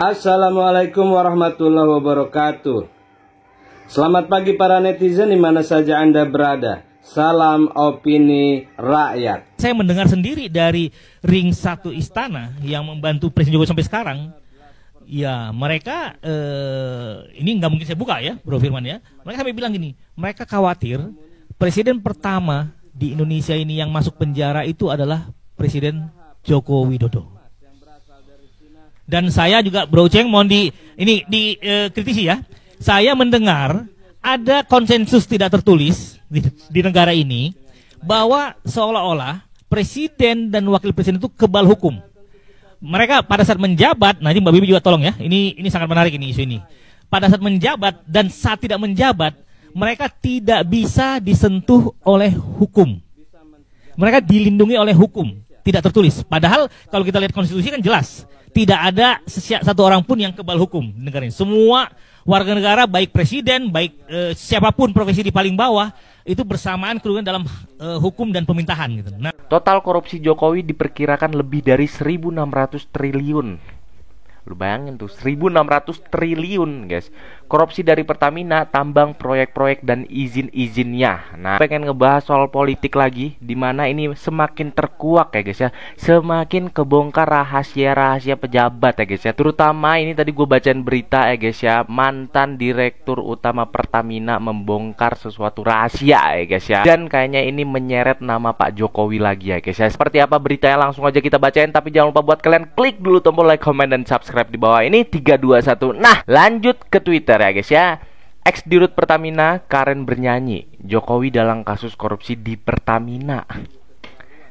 Assalamualaikum warahmatullahi wabarakatuh. Selamat pagi para netizen di mana saja Anda berada. Salam opini rakyat. Saya mendengar sendiri dari ring 1 istana yang membantu Presiden Jokowi sampai sekarang. Ya mereka ini nggak mungkin saya buka ya Bro Firman ya. Mereka sampai bilang gini, mereka khawatir presiden pertama di Indonesia ini yang masuk penjara itu adalah Presiden Joko Widodo. Dan saya juga Bro Cheng mohon kritisi ya. Saya mendengar ada konsensus tidak tertulis di negara ini bahwa seolah-olah presiden dan wakil presiden itu kebal hukum. Mereka pada saat menjabat, nanti Mbak Bibi juga tolong ya. Ini sangat menarik ini isu ini. Pada saat menjabat dan saat tidak menjabat, mereka tidak bisa disentuh oleh hukum. Mereka dilindungi oleh hukum, tidak tertulis. Padahal kalau kita lihat konstitusi kan jelas. Tidak ada satu orang pun yang kebal hukum di negara ini. Semua warga negara, baik presiden, baik siapapun profesi di paling bawah, itu bersamaan kedudukan dalam hukum dan pemerintahan gitu. Nah, total korupsi Jokowi diperkirakan lebih dari 1.600 triliun. Lu bayangin tuh, 1.600 triliun guys. Korupsi dari Pertamina, tambang, proyek-proyek, dan izin-izinnya. Nah, pengen ngebahas soal politik lagi, dimana ini semakin terkuak ya guys ya. Semakin kebongkar rahasia-rahasia pejabat ya guys ya. Terutama ini tadi gue bacain berita ya guys ya. Mantan Direktur Utama Pertamina membongkar sesuatu rahasia ya guys ya. Dan kayaknya ini menyeret nama Pak Jokowi lagi ya guys ya. Seperti apa beritanya langsung aja kita bacain. Tapi jangan lupa buat kalian klik dulu tombol like, comment, dan subscribe di bawah ini 321. Nah, lanjut ke Twitter ya guys ya. Ex-Dirut Pertamina Karen bernyanyi, Jokowi dalam kasus korupsi di Pertamina.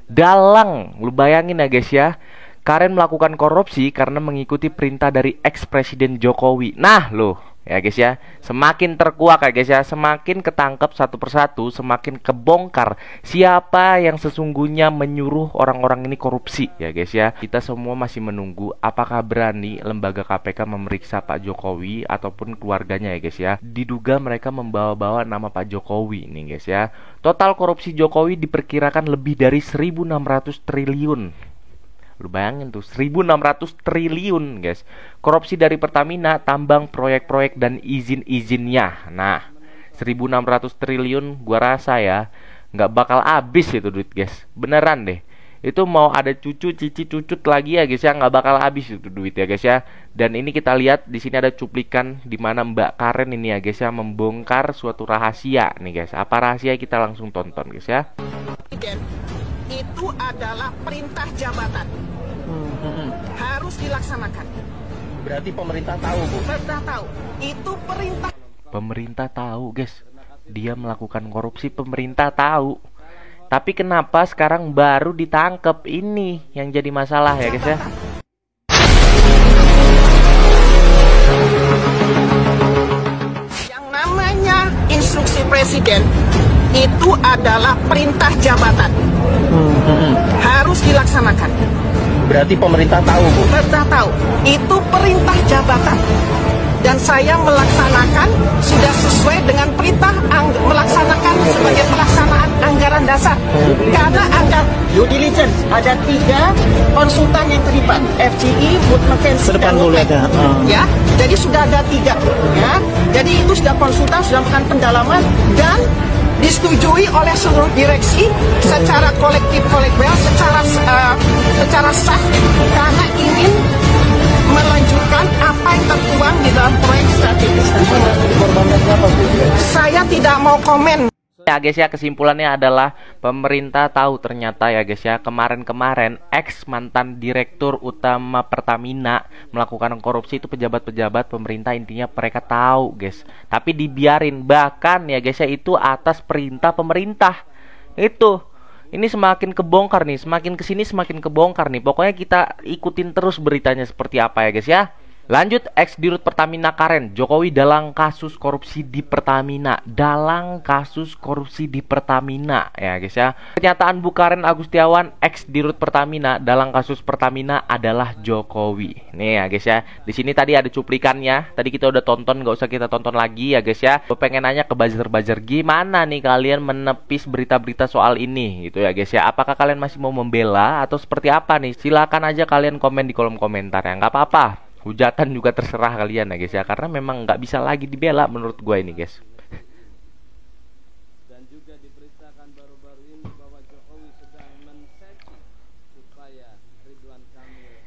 Dalang, lu bayangin ya guys ya. Karen melakukan korupsi karena mengikuti perintah dari ex-presiden Jokowi. Nah, loh ya guys ya, semakin terkuak ya guys ya, semakin ketangkep satu persatu, semakin kebongkar siapa yang sesungguhnya menyuruh orang-orang ini korupsi ya guys ya. Kita semua masih menunggu apakah berani lembaga KPK memeriksa Pak Jokowi ataupun keluarganya ya guys ya. Diduga mereka membawa-bawa nama Pak Jokowi nih guys ya. Total korupsi Jokowi diperkirakan lebih dari 1.600 triliun. Lu bayangin tuh, 1.600 triliun guys. Korupsi dari Pertamina, tambang, proyek-proyek, dan izin-izinnya. Nah, 1.600 triliun gua rasa ya nggak bakal habis itu duit guys. Beneran deh. Itu mau ada cucu, cici, cucut lagi ya guys ya, nggak bakal habis itu duit ya guys ya. Dan ini kita lihat di sini ada cuplikan di mana Mbak Karen ini ya guys ya membongkar suatu rahasia nih guys. Apa rahasia, kita langsung tonton guys ya. Itu adalah perintah jabatan. Harus dilaksanakan. Berarti pemerintah tahu, Bu? Pemerintah tahu. Itu perintah. Pemerintah tahu, guys. Dia melakukan korupsi, pemerintah tahu. Tapi kenapa sekarang baru ditangkap? Ini yang jadi masalah ya, guys ya. Yang namanya instruksi presiden itu adalah perintah jabatan. Harus dilaksanakan. Berarti pemerintah tahu, Bu? Pemerintah tahu. Itu perintah jabatan. Dan saya melaksanakan sudah sesuai dengan perintah melaksanakan sebagai pelaksanaan anggaran dasar. Karena due diligence ada 3 konsultan yang terlibat, FGI, Wood Mackenzie, dan Woodmac. Ya, jadi sudah ada 3. Ya, jadi itu sudah konsultan, sudah melakukan pendalaman dan disetujui oleh seluruh direksi secara kolektif secara sah karena ingin melanjutkan apa yang tertuang di dalam proyek strategis. Saya tidak mau komen. Ya guys ya, kesimpulannya adalah pemerintah tahu ternyata ya guys ya. Kemarin-kemarin ex mantan Direktur Utama Pertamina melakukan korupsi, itu pejabat-pejabat pemerintah, intinya mereka tahu guys. Tapi dibiarin, bahkan ya guys ya itu atas perintah pemerintah. Ini semakin kebongkar nih, semakin kesini semakin kebongkar nih. Pokoknya kita ikutin terus beritanya seperti apa ya guys ya. Lanjut, ex-Dirut Pertamina Karen, Jokowi dalam kasus korupsi di Pertamina. Dalam kasus korupsi di Pertamina ya guys ya. Pernyataan Bu Karen Agustiawan, ex-Dirut Pertamina dalam kasus Pertamina adalah Jokowi. Nih ya guys ya. Di sini tadi ada cuplikannya. Tadi kita udah tonton, nggak usah kita tonton lagi ya guys ya. Gue pengen nanya ke buzzer-buzzer, gimana nih kalian menepis berita-berita soal ini gitu ya guys ya. Apakah kalian masih mau membela atau seperti apa nih? Silakan aja kalian komen di kolom komentar ya, nggak apa-apa. Hujatan juga terserah kalian ya guys ya, karena memang nggak bisa lagi dibela menurut gue ini guys. Dan juga diberitakan baru-baru ini bahwa Jokowi sedang men-setting supaya Ridwan Kamil.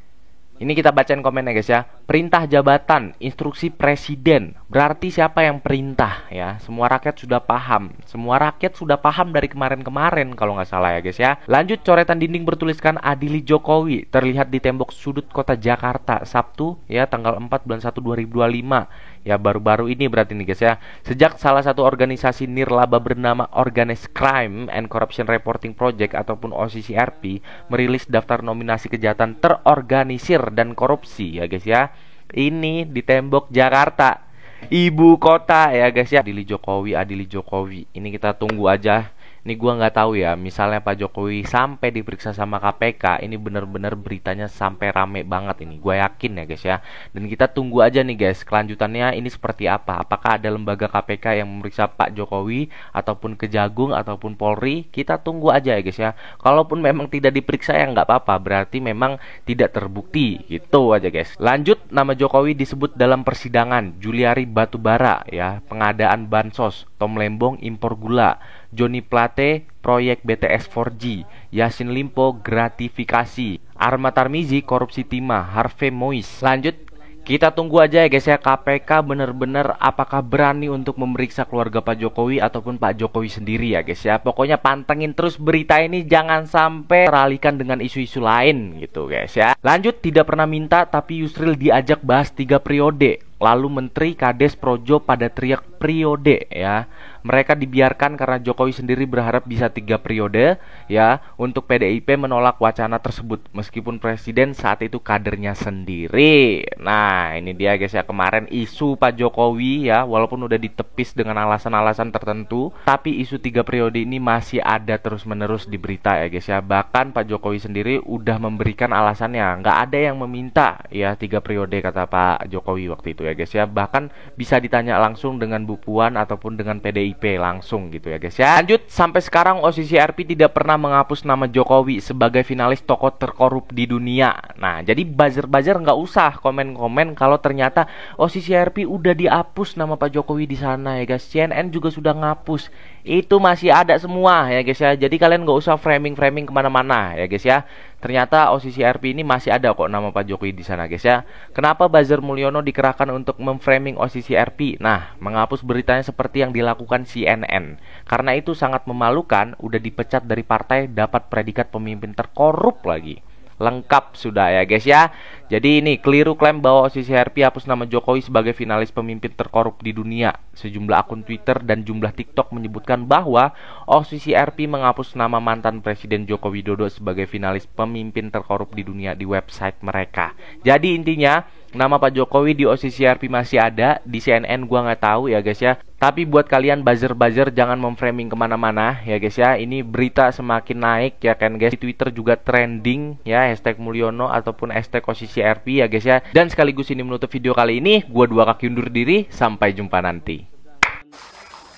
Ini kita bacain komennya guys ya. Perintah jabatan, instruksi presiden. Berarti siapa yang perintah ya? Semua rakyat sudah paham. Semua rakyat sudah paham dari kemarin-kemarin kalau nggak salah ya guys ya. Lanjut, coretan dinding bertuliskan Adili Jokowi terlihat di tembok sudut kota Jakarta Sabtu ya tanggal 4 bulan 1 2025. Ya baru-baru ini berarti nih guys ya. Sejak salah satu organisasi nirlaba bernama Organized Crime and Corruption Reporting Project ataupun OCCRP merilis daftar nominasi kejahatan terorganisir dan korupsi ya guys ya. Ini di tembok Jakarta, ibu kota ya guys ya. Adili Jokowi. Ini kita tunggu aja. Ini gua nggak tahu ya, misalnya Pak Jokowi sampai diperiksa sama KPK, ini bener-bener beritanya sampai rame banget ini. Gue yakin ya guys ya. Dan kita tunggu aja nih guys, kelanjutannya ini seperti apa. Apakah ada lembaga KPK yang memeriksa Pak Jokowi ataupun Kejagung ataupun Polri? Kita tunggu aja ya guys ya. Kalaupun memang tidak diperiksa ya nggak apa-apa, berarti memang tidak terbukti gitu aja guys. Lanjut, nama Jokowi disebut dalam persidangan Juliari Batubara ya, pengadaan bansos, Tom Lembong impor gula, Joni Plate proyek BTS 4G, Yassin Limpo gratifikasi, Arma Tarmizi korupsi timah, Harvey Mois. Lanjut, kita tunggu aja ya guys ya, KPK bener-bener apakah berani untuk memeriksa keluarga Pak Jokowi ataupun Pak Jokowi sendiri ya guys ya. Pokoknya pantengin terus berita ini, jangan sampai teralihkan dengan isu-isu lain gitu guys ya. Lanjut, tidak pernah minta tapi Yusril diajak bahas 3 periode. Lalu Menteri Kades Projo pada teriak periode ya. Mereka dibiarkan karena Jokowi sendiri berharap bisa 3 periode ya. Untuk PDIP menolak wacana tersebut meskipun presiden saat itu kadernya sendiri. Nah ini dia guys ya, kemarin isu Pak Jokowi ya, walaupun udah ditepis dengan alasan-alasan tertentu, tapi isu 3 periode ini masih ada terus-menerus di berita ya guys ya. Bahkan Pak Jokowi sendiri udah memberikan alasannya, nggak ada yang meminta ya 3 periode kata Pak Jokowi waktu itu ya guys ya. Bahkan bisa ditanya langsung dengan Bu Puan ataupun dengan PDIP langsung gitu ya guys ya. Lanjut, sampai sekarang OCCRP tidak pernah menghapus nama Jokowi sebagai finalis tokoh terkorup di dunia. Nah jadi buzzer-buzzer nggak usah komen-komen kalau ternyata OCCRP udah dihapus nama Pak Jokowi di sana ya guys. CNN juga sudah ngapus, itu masih ada semua ya guys ya. Jadi kalian nggak usah framing-framing kemana-mana ya guys ya. Ternyata OCCRP ini masih ada kok nama Pak Jokowi di sana guys ya. Kenapa buzzer Mulyono dikerahkan untuk memframing OCCRP? Nah, menghapus beritanya seperti yang dilakukan CNN. Karena itu sangat memalukan, udah dipecat dari partai dapat predikat pemimpin terkorup lagi. Lengkap sudah ya guys ya. Jadi ini keliru klaim bahwa OCCRP hapus nama Jokowi sebagai finalis pemimpin terkorup di dunia. Sejumlah akun Twitter dan jumlah TikTok menyebutkan bahwa OCCRP menghapus nama mantan Presiden Joko Widodo sebagai finalis pemimpin terkorup di dunia di website mereka. Jadi intinya nama Pak Jokowi di OCCRP masih ada, di CNN gua nggak tahu ya guys ya. Tapi buat kalian buzzer-buzzer jangan memframing kemana-mana ya guys ya. Ini berita semakin naik ya kan guys. Di Twitter juga trending ya, hashtag Mulyono ataupun hashtag OCCRP ya guys ya. Dan sekaligus ini menutup video kali ini. Gua Dua Kaki undur diri, sampai jumpa nanti.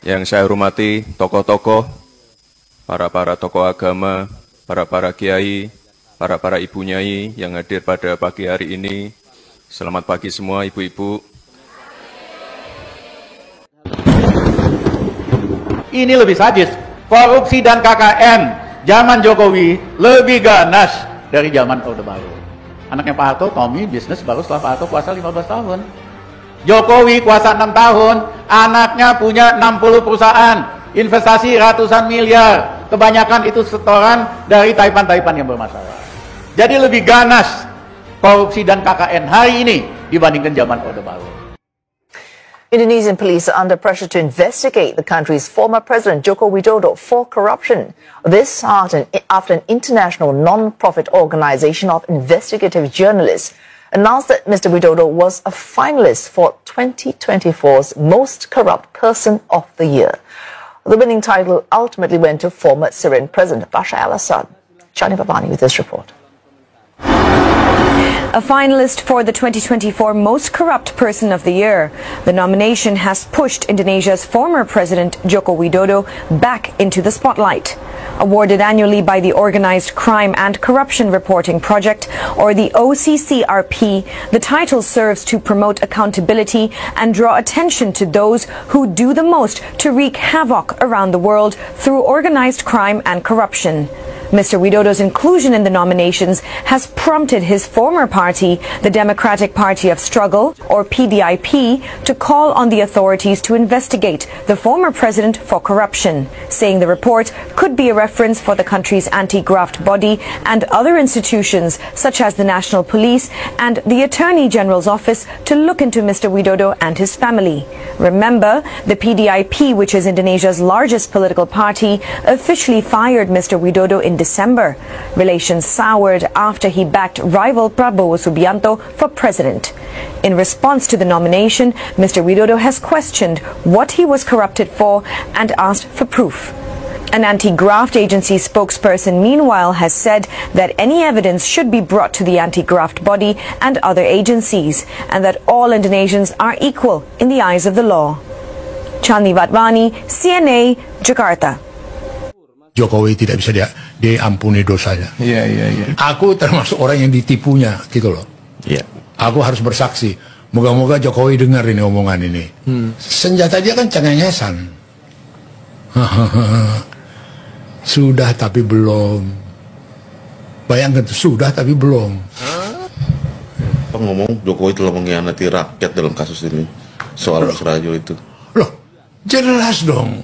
Yang saya hormati tokoh-tokoh, para tokoh agama, para kiai, para ibu nyai yang hadir pada pagi hari ini. Selamat pagi semua ibu-ibu. Ini lebih sadis. Korupsi dan KKN zaman Jokowi lebih ganas dari zaman Orde Baru. Anaknya Pak Harto, Tommy, bisnis baru setelah Pak Harto kuasa 15 tahun. Jokowi kuasa 6 tahun, anaknya punya 60 perusahaan, investasi ratusan miliar. Kebanyakan itu setoran dari taipan-taipan yang bermasalah. Jadi lebih ganas korupsi dan KKN hari ini dibandingkan zaman Orde Baru. Indonesian police are under pressure to investigate the country's former president Joko Widodo for corruption. This after an international non-profit organization of investigative journalists announced that Mr. Widodo was a finalist for 2024's Most Corrupt Person of the Year. The winning title ultimately went to former Syrian President Bashar al-Assad. Chani Babani with this report. A finalist for the 2024 Most Corrupt Person of the Year, the nomination has pushed Indonesia's former president Joko Widodo back into the spotlight. Awarded annually by the Organized Crime and Corruption Reporting Project, or the OCCRP, the title serves to promote accountability and draw attention to those who do the most to wreak havoc around the world through organized crime and corruption. Mr. Widodo's inclusion in the nominations has prompted his former party, the Democratic Party of Struggle, or PDIP, to call on the authorities to investigate the former president for corruption, saying the report could be a reference for the country's anti-graft body and other institutions, such as the National Police and the Attorney General's office, to look into Mr. Widodo and his family. Remember, the PDIP, which is Indonesia's largest political party, officially fired Mr. Widodo in December. Relations soured after he backed rival Prabowo Subianto for president. In response to the nomination, Mr. Widodo has questioned what he was corrupted for and asked for proof. An anti-graft agency spokesperson, meanwhile, has said that any evidence should be brought to the anti-graft body and other agencies, and that all Indonesians are equal in the eyes of the law. Chandni Vatwani, CNA, Jakarta. Jokowi tidak bisa diampuni dosanya. Iya. Aku termasuk orang yang ditipunya, gitu loh. Iya. Aku harus bersaksi. Moga-moga Jokowi dengar ini omongan ini. Senjata dia kan cengengesan. Sudah tapi belum. Bayangkan tuh, sudah tapi belum. Pak ngomong Jokowi telah mengkhianati rakyat dalam kasus ini soal Rajo itu. Loh, jelas dong.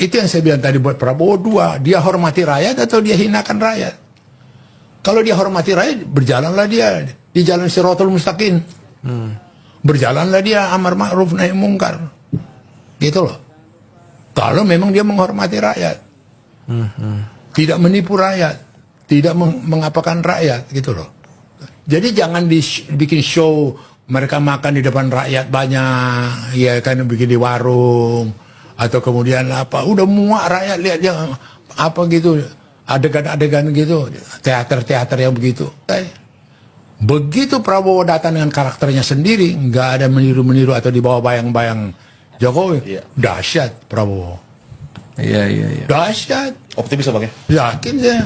Itu yang saya bilang tadi buat Prabowo dua, dia hormati rakyat atau dia hinakan rakyat? Kalau dia hormati rakyat, berjalanlah dia di jalan Shirathul Mustaqim. Berjalanlah dia amar ma'ruf nahi mungkar. Gitu loh. Kalau memang dia menghormati rakyat. Tidak menipu rakyat, tidak mengapakan rakyat, gitu loh. Jadi jangan dibikin show mereka makan di depan rakyat banyak, ya kan, bikin di warung. Atau kemudian apa, udah muak rakyat lihat dia apa gitu, adegan-adegan gitu, teater-teater yang begitu. Begitu Prabowo datang dengan karakternya sendiri, nggak ada meniru-meniru atau dibawa bayang-bayang Jokowi, dahsyat Prabowo. Iya. Dahsyat. Optimis Bang ya? Yakin saya.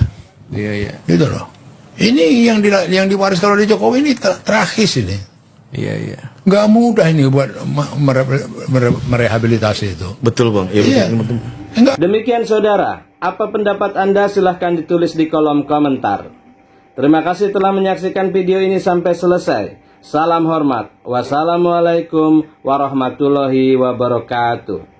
Iya. Gitu loh. Ini yang diwariskan oleh Jokowi ini tragis ini. Iya. Nggak mudah ini buat merehabilitasi itu. Betul Bang. Iya. Demikian saudara, apa pendapat Anda silahkan ditulis di kolom komentar. Terima kasih telah menyaksikan video ini sampai selesai. Salam hormat. Wassalamualaikum warahmatullahi wabarakatuh.